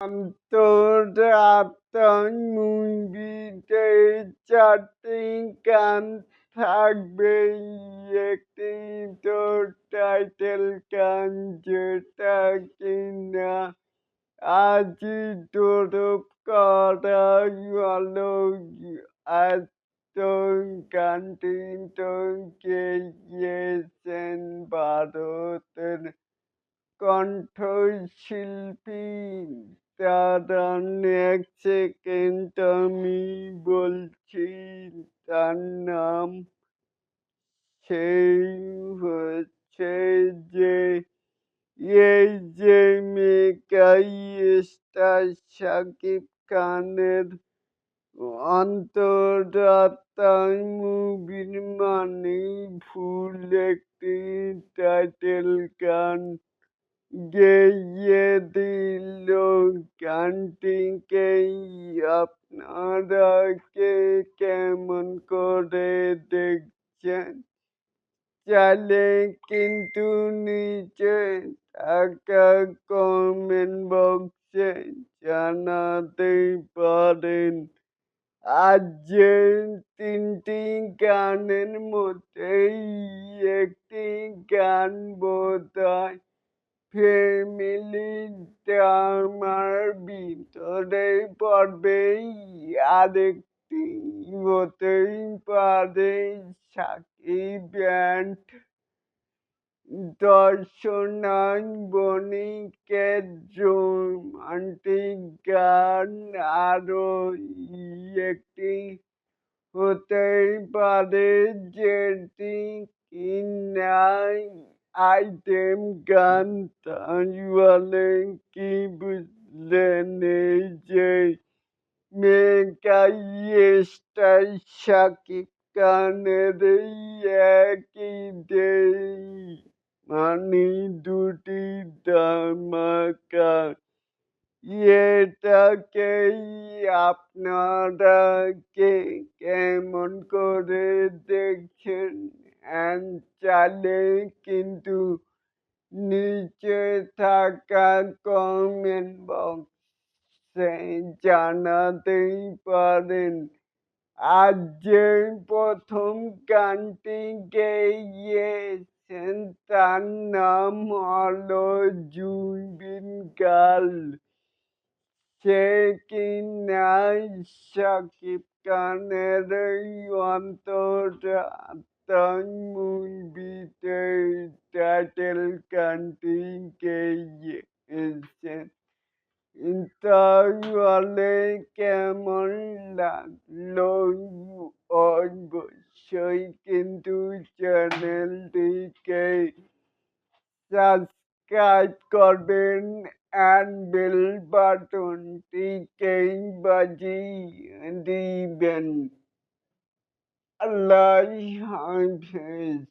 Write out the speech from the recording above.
আন্তরাত্মার মুভিতে ৪টি গান থাকবে। একটি তো টাইটেল গান যেটা কিনা আজই তরফ করা হলো। আজ তো গানটি তো গেয়েছেন ভারতের কণ্ঠশিল্পী তারা। নেক্সট সেকেন্ড আমি বলছি তার নাম। সেই হচ্ছে যে এই যে মেগা স্টার শাকিব খানের অন্তরাত্মা মুভির মানেই ভুল একটি টাইটেল গান গেয়ে দিল। গানটিকে আপনারা কে কেমন করে দেখছেন? চাইলে কিন্তু নিচে থাকা কমেন্ট বক্সে জানাতেই পারেন। আর যে ৩টি গানের মধ্যেই একটি গান বোধহয় ফ্যামিলি ড্রামার ভিতরে পড়বে, আরেকটি হতেই পারে সাকিব অ্যান্ড দর্শনার বণিকের রোমান্টিক গান, আরও একটি হতেই পারে যেটি কিনা আইটেম গান। তাহলে কি বুঝলেন? এই যে মেগা স্টার শাকিব খানের এই একই ডেই মানে দুটি ধামাকা। এটাকেই আপনারা কে কেমন করে দেখছেন? অ্যান্ড চাইলে কিন্তু নিচে থাকা কমেন্ট বক্সে জানাতেই পারেন। আর যে প্রথম গানটি গেয়েছেন তার নাম হলো জুবিন গার্ল। সে কিনা শাকিব খানের এই অন্তরাত্মা মুভিতে টাইটেল গানটি গেয়েছেন। তাহলে কেমন লাগলো? অবশ্যই কিন্তু চ্যানেলটিকে সাবস্ক্রাইব করবেন অ্যান্ড বেল বাটনটিকে বাজিয়ে দিবেন। আল্লাহ হাফেজ।